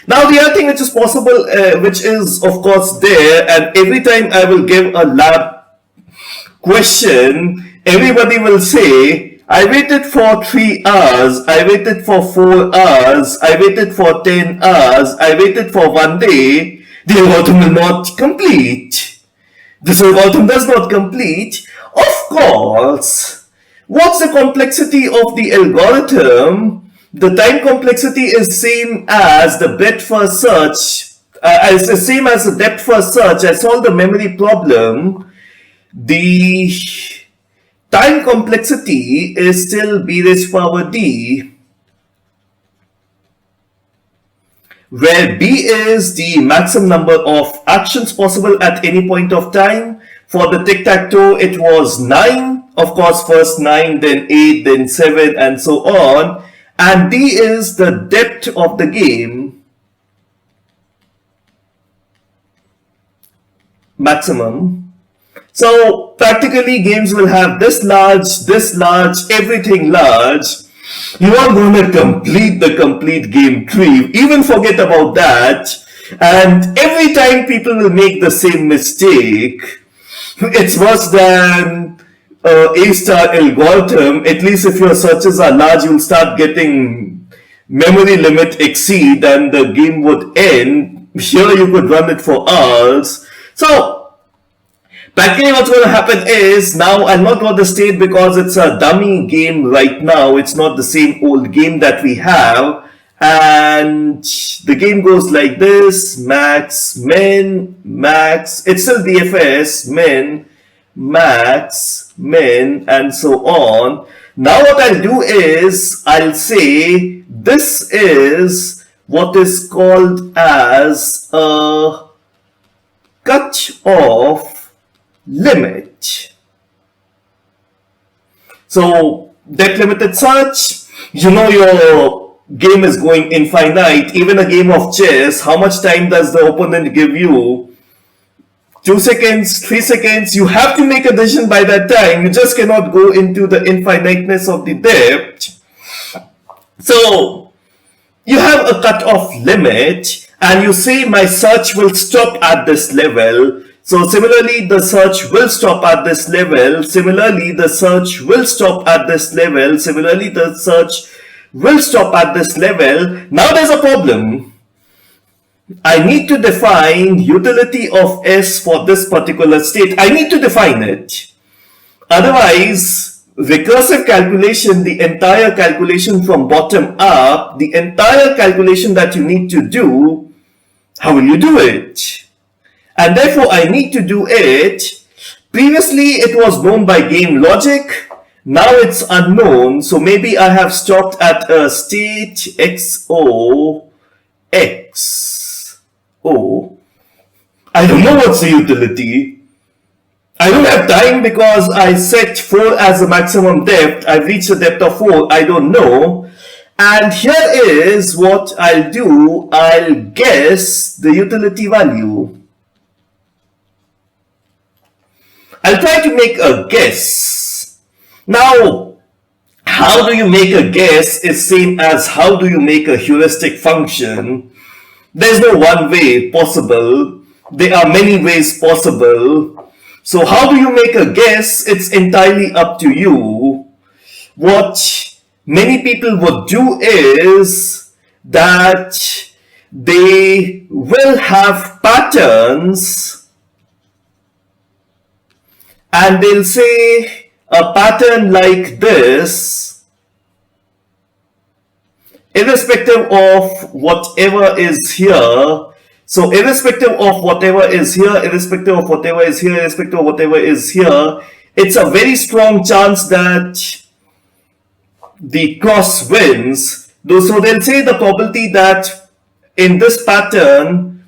Now the other thing which is possible, which is of course there, and every time I will give a lab question, everybody will say, I waited for 3 hours, I waited for 4 hours, I waited for 10 hours, I waited for 1 day, the algorithm will not complete. This algorithm does not complete. Of course, what's the complexity of the algorithm? The time complexity is same as the breadth first search, is the same as the depth first search. I solved the memory problem. The time complexity is still b raised power d, where b is the maximum number of actions possible at any point of time. For the tic-tac-toe, it was 9. Of course, first 9, then 8, then 7, and so on. And d is the depth of the game, maximum. So practically games will have this large, everything large. You are going to complete the complete game tree, even forget about that. And every time people will make the same mistake, it's worse than A-star algorithm. At least if your searches are large, you'll start getting memory limit exceed and the game would end. Here you could run it for hours. So practically what's going to happen is, now I'll not draw the state because it's a dummy game right now. It's not the same old game that we have. And the game goes like this: max, min, max. It's still DFS, min, max, min, and so on. Now what I'll do is, I'll say this is what is called as a cutoff limit. So depth limited search, you know your game is going infinite. Even a game of chess, how much time does the opponent give you? 2 seconds, 3 seconds. You have to make a decision by that time. You just cannot go into the infiniteness of the depth. So you have a cutoff limit and you say my search will stop at this level. So similarly, the search will stop at this level. Similarly, the search will stop at this level. Similarly, the search will stop at this level. Now there's a problem. I need to define utility of S for this particular state. I need to define it. Otherwise, recursive calculation, the entire calculation from bottom up, the entire calculation that you need to do, how will you do it? And therefore, I need to do it. Previously, it was known by game logic. Now it's unknown. So maybe I have stopped at a state XO. I don't know what's the utility. I don't have time because I set 4 as the maximum depth. I've reached a depth of 4. I don't know. And here is what I'll do. I'll guess the utility value. I'll try to make a guess. Now, how do you make a guess is same as how do you make a heuristic function. There's no one way possible. There are many ways possible. So how do you make a guess? It's entirely up to you. What many people would do is that they will have patterns and they'll say a pattern like this, irrespective of whatever is here. So irrespective of whatever is here, irrespective of whatever is here, irrespective of whatever is here, it's a very strong chance that the cross wins. So they'll say the probability that in this pattern,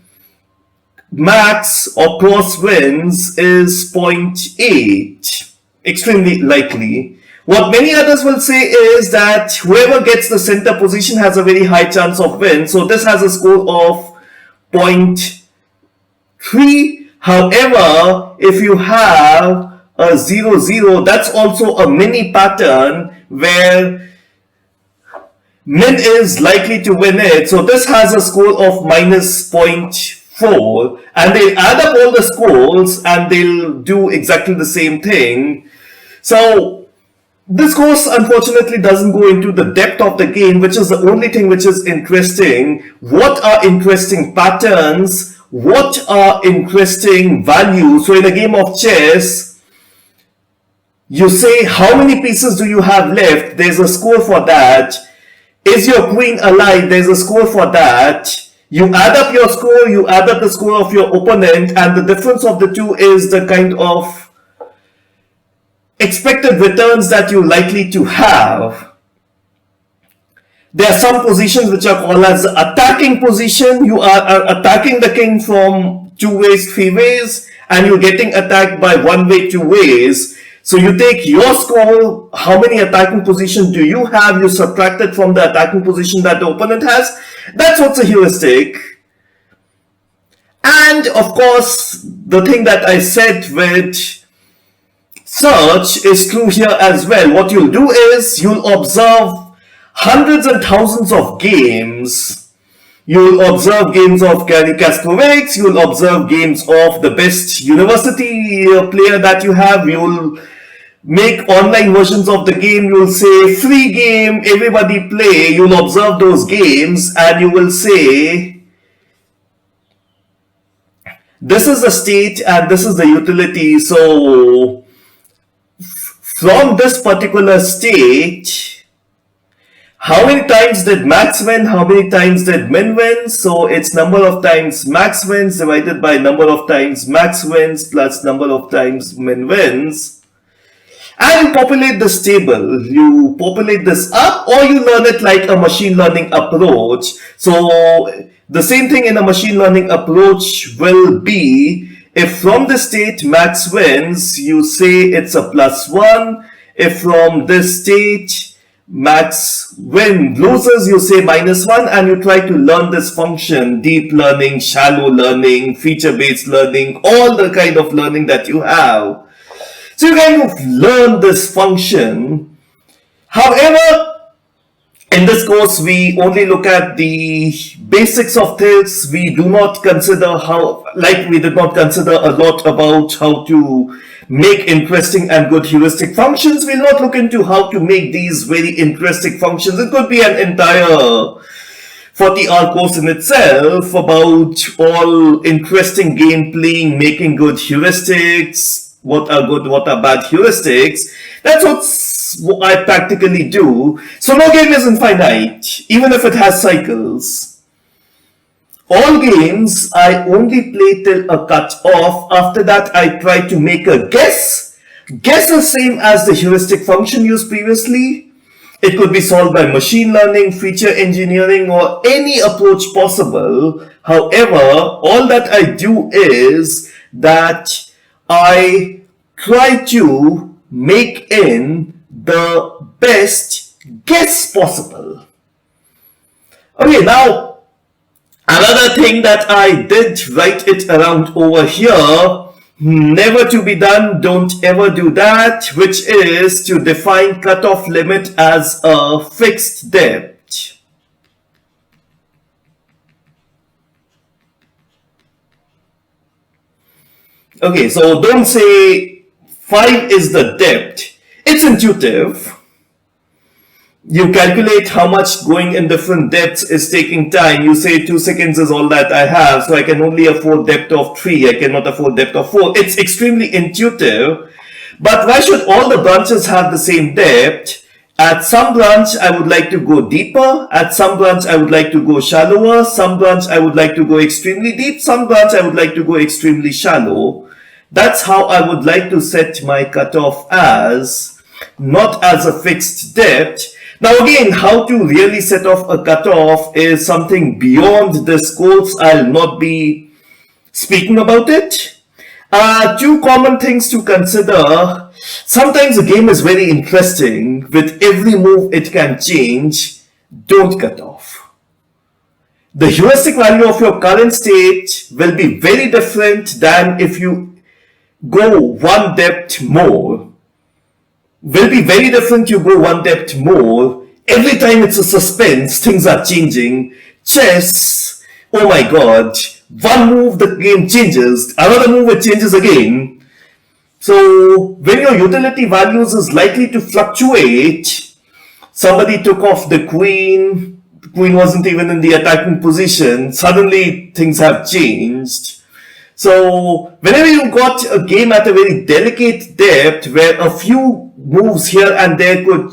max or cross wins is 0.8, extremely likely. What many others will say is that whoever gets the center position has a very high chance of win. So this has a score of 0.3. However, if you have a 0, 0, that's also a mini pattern where Min is likely to win it. So this has a score of minus 0.4, and they'll add up all the scores and they'll do exactly the same thing. So this course unfortunately doesn't go into the depth of the game, which is the only thing which is interesting. What are interesting patterns? What are interesting values? So in a game of chess, you say how many pieces do you have left? There's a score for that. Is your queen alive? There's a score for that. You add up your score, you add up the score of your opponent, and the difference of the two is the kind of expected returns that you're likely to have. There are some positions which are called as the attacking position. You are attacking the king from 2 ways, 3 ways, and you're getting attacked by 1 way, 2 ways. So you take your score, how many attacking positions do you have, you subtract it from the attacking position that the opponent has. That's what's a heuristic. And of course, the thing that I said with search is true here as well. What you'll do is you'll observe hundreds and thousands of games. You'll observe games of Garry Kasparov's, you'll observe games of the best university player that you have, you'll make online versions of the game, you'll say free game, everybody play, you'll observe those games and you will say this is the state and this is the utility. So from this particular state, how many times did max win? How many times did min win? So it's number of times max wins divided by number of times max wins plus number of times min wins. And you populate this table. You populate this up, or you learn it like a machine learning approach. So the same thing in a machine learning approach will be, if from the state max wins, you say it's a +1. If from this state max win loses, you say -1, and you try to learn this function, deep learning, shallow learning, feature-based learning, all the kind of learning that you have. So you kind of learn this function. However, in this course, we only look at the basics of this. We do not consider we did not consider a lot about how to make interesting and good heuristic functions. We'll not look into how to make these very interesting functions. It could be an entire 40-hour course in itself about all interesting game playing, making good heuristics, what are good, what are bad heuristics. That's what I practically do. So no game is infinite, even if it has cycles. All games, I only play till a cutoff. After that, I try to make a guess. Guess is same as the heuristic function used previously. It could be solved by machine learning, feature engineering, or any approach possible. However, all that I do is that I try to make in the best guess possible. Okay, now, another thing that I did write it around over here, never to be done, don't ever do that, which is to define cutoff limit as a fixed depth. Okay, so don't say 5 is the depth. It's intuitive. You calculate how much going in different depths is taking time. You say 2 seconds is all that I have, so I can only afford depth of 3. I cannot afford depth of 4. It's extremely intuitive. But why should all the branches have the same depth? At some branch, I would like to go deeper. At some branch, I would like to go shallower. Some branch, I would like to go extremely deep. Some branch, I would like to go extremely shallow. That's how I would like to set my cutoff as, not as a fixed depth. Now again, how to really set off a cutoff is something beyond this course. I'll not be speaking about it. 2 common things to consider. Sometimes a game is very interesting. With every move it can change. Don't cut off. The heuristic value of your current state will be very different than if you go 1 depth more. Will be very different you go 1 depth more. every time it's a suspense, things are changing. Chess, oh my god, one move the game changes, another move it changes again. So when your utility values is likely to fluctuate, somebody took off the queen wasn't even in the attacking position, suddenly things have changed. So whenever you got a game at a very delicate depth where a few moves here and there could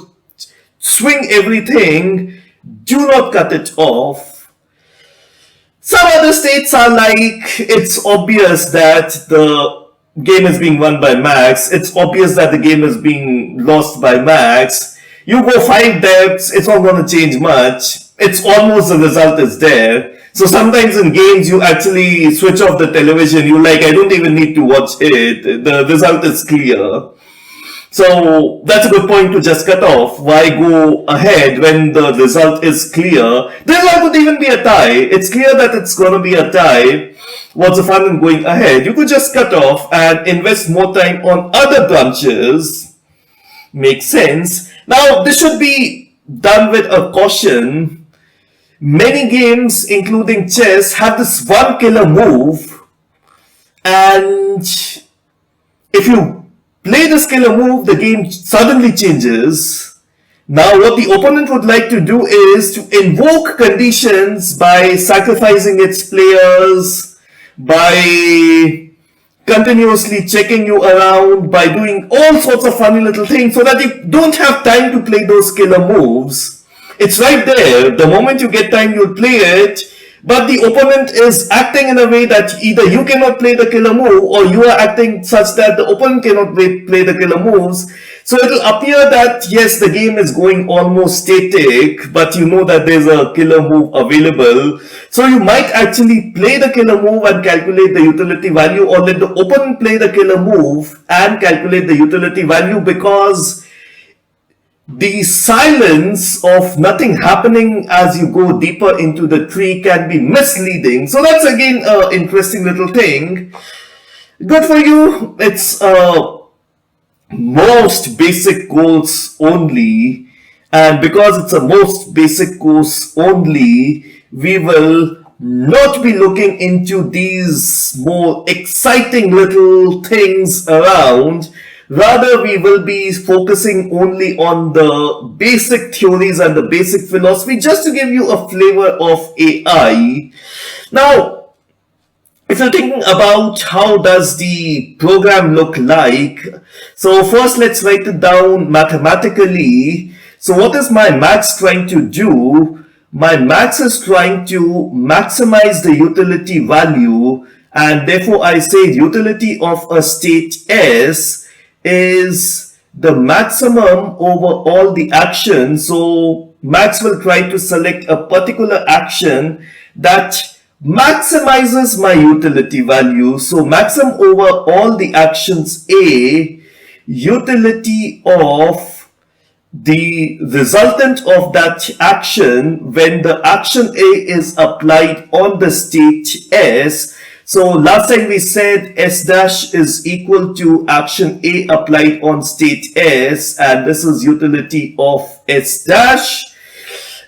swing everything, do not cut it off. Some other states are like, it's obvious that the game is being won by max, it's obvious that the game is being lost by max. You go 5 depths, it's not going to change much. It's almost the result is there. So sometimes in games you actually switch off the television, you like, I don't even need to watch it, the result is clear. So that's a good point to just cut off. Why go ahead when the result is clear? The result could even be a tie. It's clear that it's going to be a tie. What's the fun in going ahead? You could just cut off and invest more time on other branches. Makes sense. Now, this should be done with a caution. Many games, including chess, have this one killer move. And if you play this killer move, the game suddenly changes. Now what the opponent would like to do is to invoke conditions by sacrificing its players, by continuously checking you around, by doing all sorts of funny little things so that you don't have time to play those killer moves. It's right there. The moment you get time, you'll play it. But the opponent is acting in a way that either you cannot play the killer move or you are acting such that the opponent cannot play the killer moves. So it will appear that yes, the game is going almost static, but you know that there's a killer move available. So you might actually play the killer move and calculate the utility value, or let the opponent play the killer move and calculate the utility value, because the silence of nothing happening as you go deeper into the tree can be misleading. So that's again an interesting little thing. Good for you. It's most basic course only, and because it's a most basic course only, we will not be looking into these more exciting little things around. Rather, we will be focusing only on the basic theories and the basic philosophy, just to give you a flavor of AI. Now, if you're thinking about how does the program look like, so first let's write it down mathematically. So what is my max trying to do? My max is trying to maximize the utility value, and therefore I say utility of a state S is the maximum over all the actions. So max will try to select a particular action that maximizes my utility value. So maximum over all the actions A, utility of the resultant of that action when the action A is applied on the state S. So last time we said S dash is equal to action A applied on state S, and this is utility of S dash.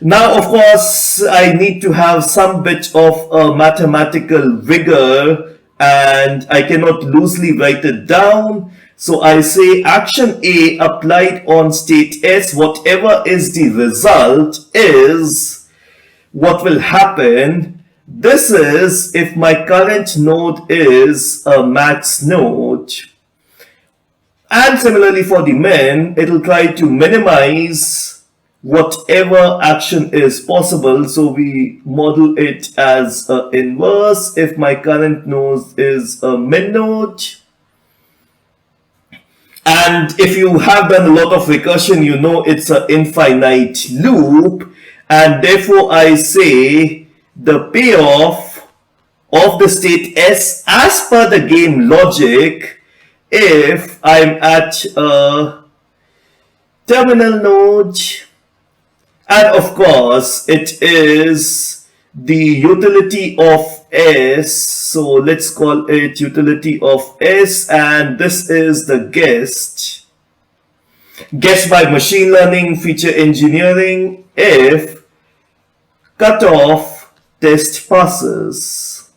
Now, of course, I need to have some bit of a mathematical rigor, and I cannot loosely write it down. So I say action A applied on state S, whatever is the result is what will happen. This is if my current node is a max node. And similarly for the min, it will try to minimize whatever action is possible. So we model it as an inverse if my current node is a min node. And if you have done a lot of recursion, you know it's an infinite loop. And therefore I say the payoff of the state S as per the game logic, if I'm at a terminal node, and of course it is the utility of S, so let's call it utility of S, and this is the guest. Guess by machine learning, feature engineering, if cutoff test passes.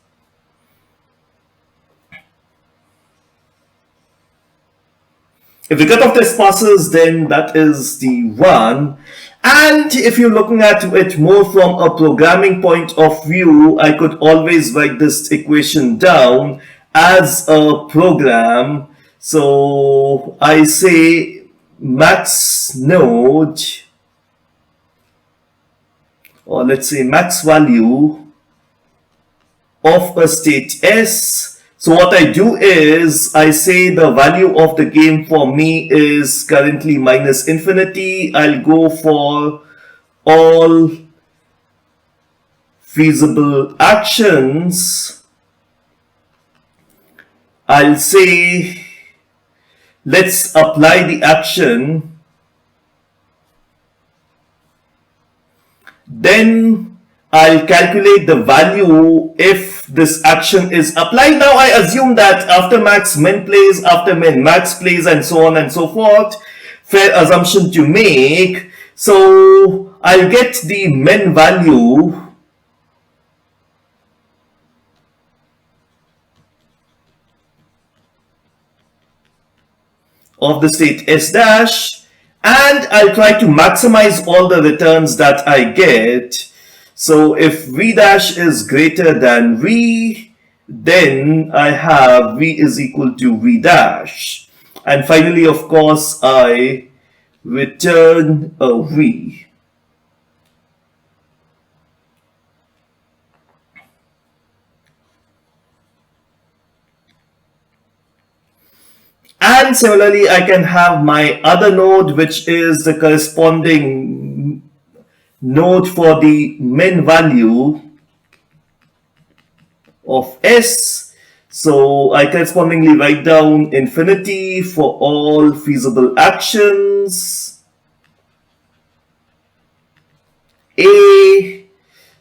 If the cutoff test passes, then that is the one. And if you're looking at it more from a programming point of view, I could always write this equation down as a program. So I say max node, or let's say max value of a state S. So what I do is I say the value of the game for me is currently minus infinity. I'll go for all feasible actions. I'll say let's apply the action. Then I'll calculate the value if this action is applied. Now I assume that after max min plays, after min max plays, and so on and so forth. Fair assumption to make. So I'll get the min value of the state S dash, and I'll try to maximize all the returns that I get. So if v dash is greater than v, then I have v is equal to v dash. And finally, of course, I return a v. And similarly, I can have my other node, which is the corresponding node for the min value of S. So I correspondingly write down infinity for all feasible actions. A.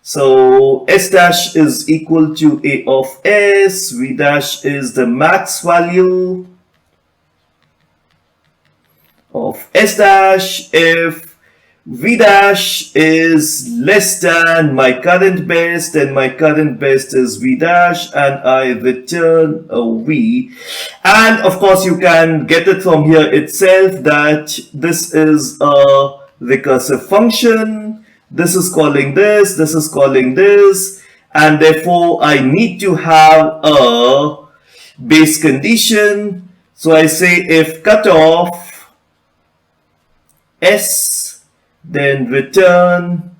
So S dash is equal to A of S. V dash is the max value of S dash if V dash is less than my current best, then my current best is V dash, and I return a V. And of course, you can get it from here itself that this is a recursive function. This is calling this is calling this, and therefore I need to have a base condition. So I say if cutoff S, then return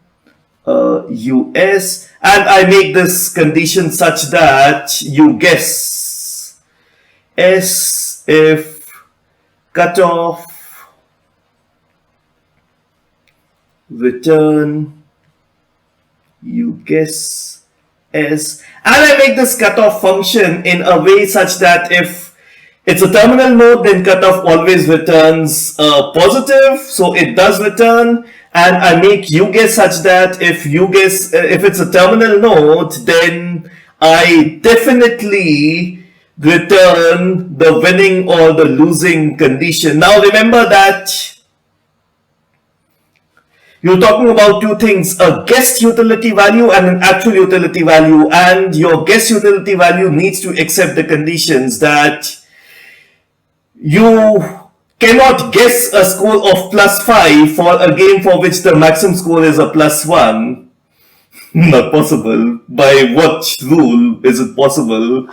US, and I make this condition such that you guess S if cutoff return you guess S, and I make this cutoff function in a way such that if it's a terminal node, then cutoff always returns positive, so it does return. And I make uguess such that if uguess, if it's a terminal node, then I definitely return the winning or the losing condition. Now remember that you're talking about two things, a guessed utility value and an actual utility value, and your guessed utility value needs to accept the conditions that you cannot guess a score of +5 for a game for which the maximum score is a +1. Not possible. By what rule is it possible?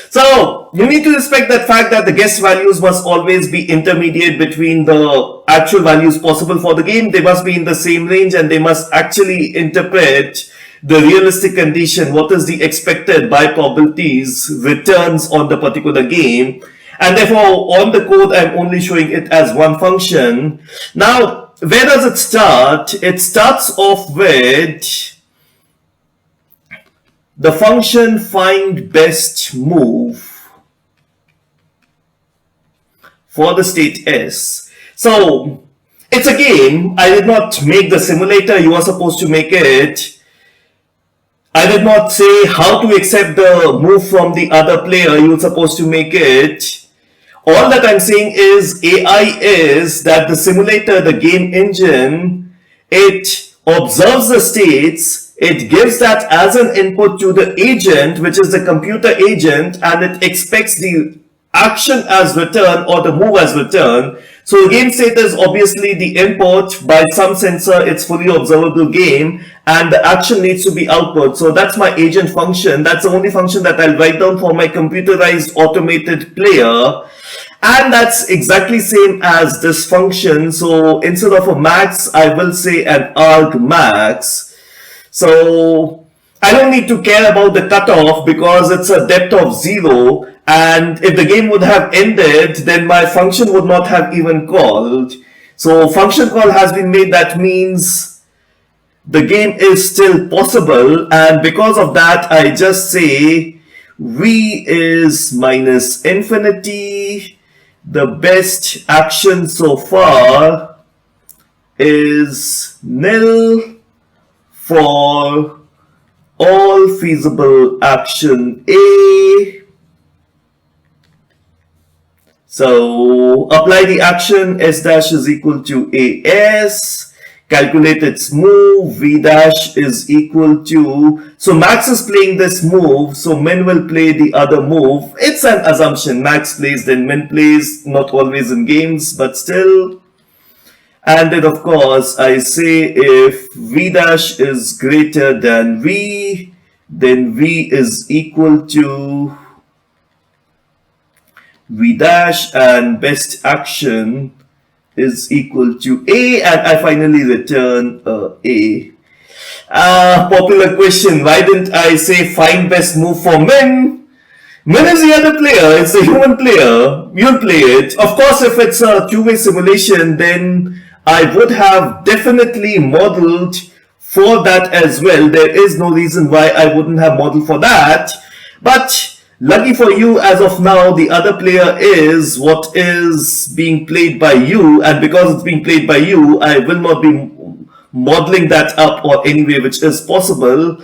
So you need to respect that fact that the guess values must always be intermediate between the actual values possible for the game. They must be in the same range, and they must actually interpret the realistic condition, what is the expected by probabilities returns on the particular game. And therefore, on the code, I'm only showing it as one function. Now, where does it start? It starts off with the function find best move for the state S. So, it's a game. I did not make the simulator. You are supposed to make it. I did not say how to accept the move from the other player. You're supposed to make it. All that I'm saying is AI is that the simulator, the game engine, it observes the states, it gives that as an input to the agent, which is the computer agent, and it expects the action as return or the move as return. So the game state is obviously the input. By some sensor, it's fully observable game, and the action needs to be output. So that's my agent function. That's the only function that I'll write down for my computerized automated player. And that's exactly same as this function. So instead of a max, I will say an argmax. So I don't need to care about the cutoff because it's a depth of 0. And if the game would have ended, then my function would not have even called. So function call has been made. That means the game is still possible. And because of that, I just say v is minus infinity. The best action so far is nil for all feasible action A. So apply the action, S dash is equal to AS, calculate its move, V dash is equal to, so Max is playing this move, so Min will play the other move. It's an assumption, Max plays then Min plays, not always in games, but still. And then of course I say if V dash is greater than V, then V is equal to V dash and best action is equal to A, and I finally return A. Popular question, why didn't I say find best move for Min? Min is the other player, it's the human player, you'll play it. Of course, if it's a two-way simulation, then I would have definitely modeled for that as well. There is no reason why I wouldn't have modeled for that. But lucky for you, as of now, the other player is what is being played by you. And because it's being played by you, I will not be modeling that up or any way which is possible.